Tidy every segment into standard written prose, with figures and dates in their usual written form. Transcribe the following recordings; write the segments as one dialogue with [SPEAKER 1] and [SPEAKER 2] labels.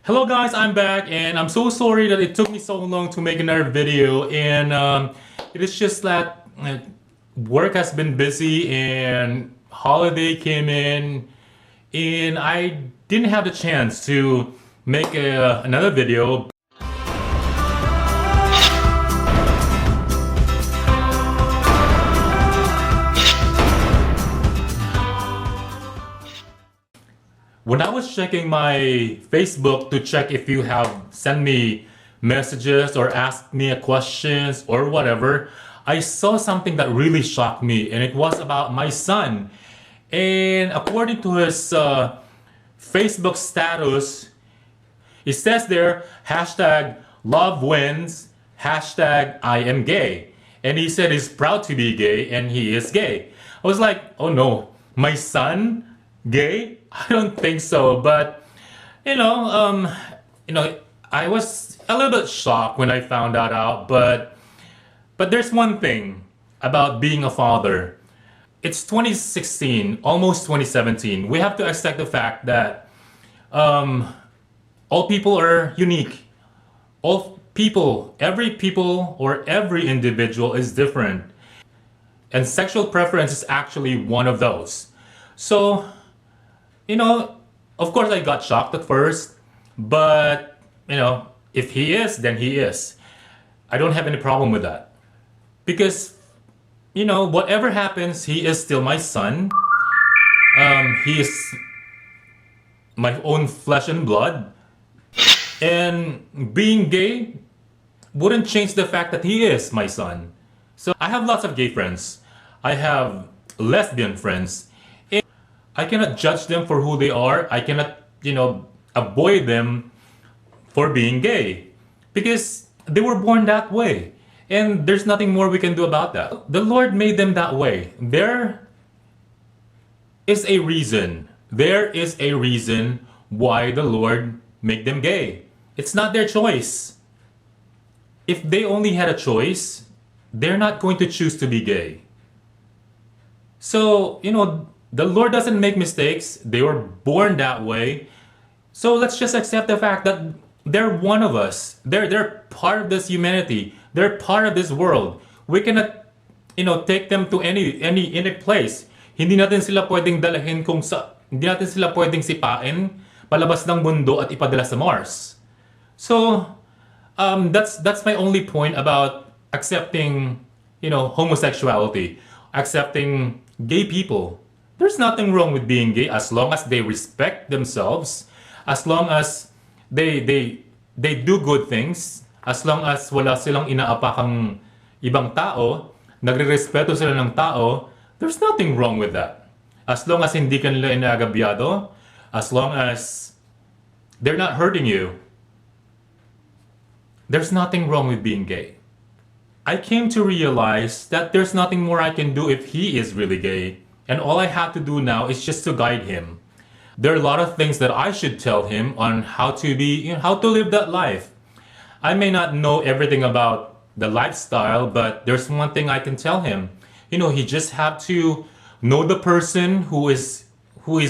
[SPEAKER 1] Hello guys, I'm back and I'm so sorry that it took me so long to make another video and it is just that work has been busy and holiday came in and I didn't have the chance to make another video. When I was checking my Facebook to check if you have sent me messages or asked me a questions or whatever, I saw something that really shocked me, and it was about my son. And according to his Facebook status, it says there, hashtag love wins, hashtag I am gay. And he said he's proud to be gay, and he is gay. I was like, oh no, my son gay? I don't think so, but you know, I was a little bit shocked when I found that out. But there's one thing about being a father. It's 2016, almost 2017. We have to accept the fact that all people are unique. All people, every people or every individual is different, and sexual preference is actually one of those. So, of course I got shocked at first, but, if he is, then he is. I don't have any problem with that. Because, whatever happens, he is still my son. He is my own flesh and blood. And being gay wouldn't change the fact that he is my son. So I have lots of gay friends. I have lesbian friends. I cannot judge them for who they are. I cannot, avoid them for being gay because they were born that way. And there's nothing more we can do about that. The Lord made them that way. There is a reason. There is a reason why the Lord made them gay. It's not their choice. If they only had a choice, they're not going to choose to be gay. So, the Lord doesn't make mistakes. They were born that way. So let's just accept the fact that they're one of us. They're part of this humanity. They're part of this world. We cannot, take them to any place. Hindi natin sila pwedeng dalahin hindi natin sila pwedeng sipain palabas ng mundo at ipadala sa Mars. So, that's my only point about accepting, homosexuality, accepting gay people. There's nothing wrong with being gay as long as they respect themselves, as long as they do good things, as long as wala silang inaapakang ibang tao, nagrerespeto sila ng tao, there's nothing wrong with that. As long as hindi ka nila inaagabyado, as long as they're not hurting you, there's nothing wrong with being gay. I came to realize that there's nothing more I can do if he is really gay. And all I have to do now is just to guide him. There are a lot of things that I should tell him on how to be, how to live that life. I may not know everything about the lifestyle, but there's one thing I can tell him. He just have to know the person who is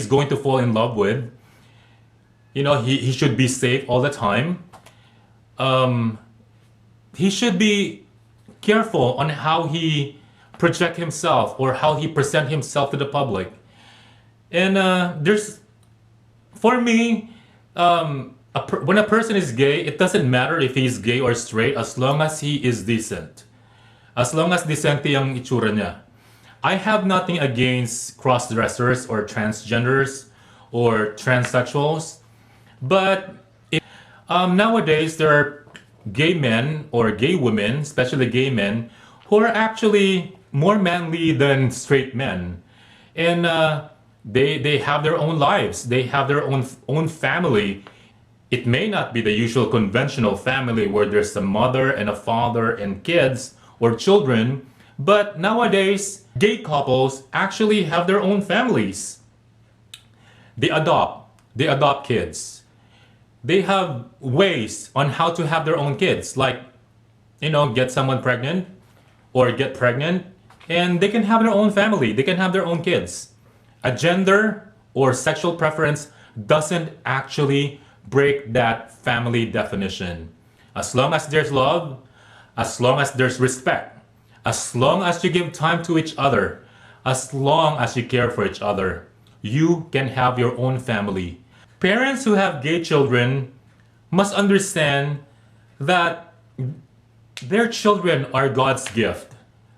[SPEAKER 1] going to fall in love with. He should be safe all the time. He should be careful on how he project himself or how he present himself to the public. And for me, when a person is gay, it doesn't matter if he's gay or straight as long as he is decent. As long as decente ang itsura niya. I have nothing against cross-dressers or transgenders or transsexuals, but nowadays there are gay men or gay women, especially gay men, who are actually more manly than straight men, and they have their own lives. They have their own family. It may not be the usual conventional family where there's a mother and a father and kids or children, but nowadays gay couples actually have their own families. They adopt kids. They have ways on how to have their own kids, like get someone pregnant or get pregnant, and they can have their own family. They can have their own kids. A gender or sexual preference doesn't actually break that family definition. As long as there's love, as long as there's respect, as long as you give time to each other, as long as you care for each other, you can have your own family. Parents who have gay children must understand that their children are God's gift.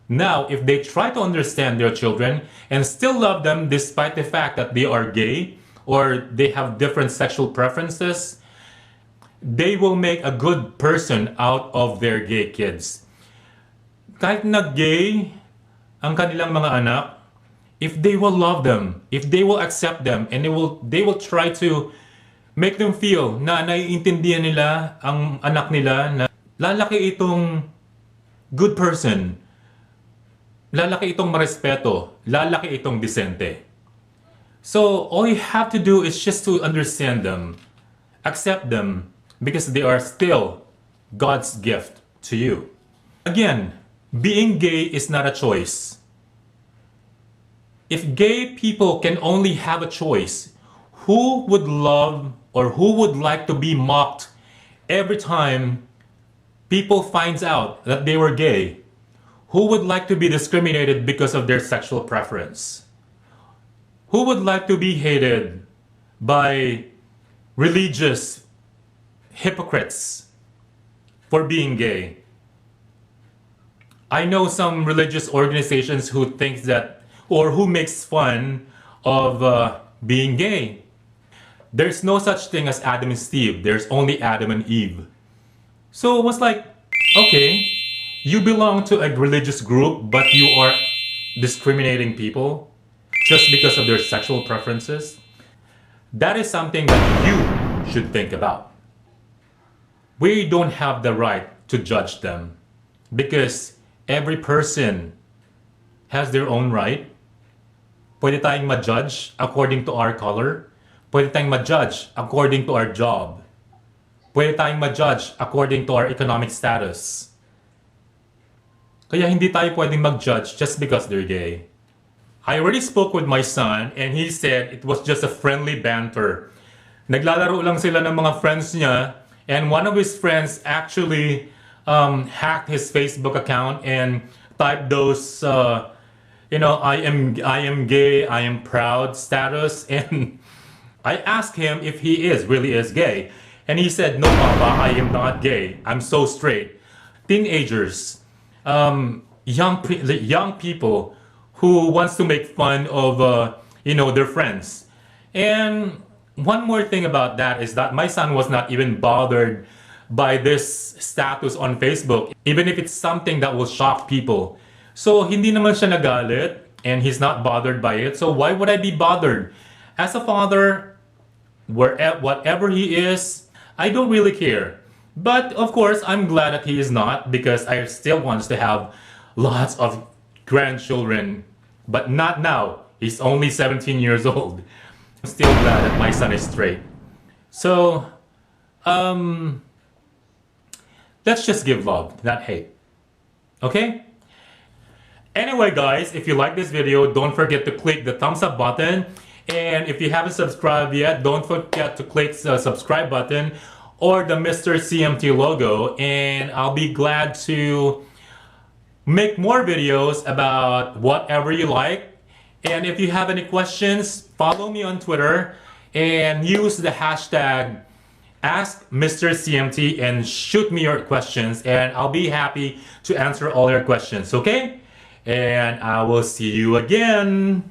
[SPEAKER 1] Now, if they try to understand their children and still love them despite the fact that they are gay or they have different sexual preferences, they will make a good person out of their gay kids. Kahit na gay ang kanilang mga anak, if they will love them, if they will accept them, and they will try to make them feel na naiintindihan nila ang anak nila na lalaki itong good person, lalaki itong marespeto, lalaki itong disente. So all you have to do is just to understand them, accept them, because they are still God's gift to you. Again, being gay is not a choice. If gay people can only have a choice, who would love or who would like to be mocked every time people finds out that they were gay? Who would like to be discriminated because of their sexual preference? Who would like to be hated by religious hypocrites for being gay? I know some religious organizations who think that, or who makes fun of being gay. There's no such thing as Adam and Steve. There's only Adam and Eve. So it was like, okay, you belong to a religious group, but you are discriminating people just because of their sexual preferences. That is something that you should think about. We don't have the right to judge them because every person has their own right. Pwede tayong ma-judge according to our color. Pwede tayong ma-judge according to our job. Pwede tayong ma-judge according to our economic status. Kaya hindi tayo pwedeng mag-judge just because they're gay. I already spoke with my son and he said it was just a friendly banter. Naglalaro lang sila ng mga friends niya and one of his friends actually hacked his Facebook account and typed those I am gay, I am proud status, and I asked him if he really is gay, and he said, "No, Papa, I am not gay. I'm so straight." Teenagers, young people who wants to make fun of their friends. And one more thing about that is that my son was not even bothered by this status on Facebook, even if it's something that will shock people. So hindi naman siya nagalit and he's not bothered by it. So why would I be bothered? As a father, whatever he is, I don't really care. But of course, I'm glad that he is not because I still want to have lots of grandchildren. But not now. He's only 17 years old. I'm still glad that my son is straight. So, let's just give love, not hate. Okay? Anyway guys, if you like this video, don't forget to click the thumbs up button. And if you haven't subscribed yet, don't forget to click the subscribe button or the MisterCMT logo. And I'll be glad to make more videos about whatever you like. And if you have any questions, follow me on Twitter and use the hashtag #AskMisterCMT and shoot me your questions and I'll be happy to answer all your questions, okay? And I will see you again.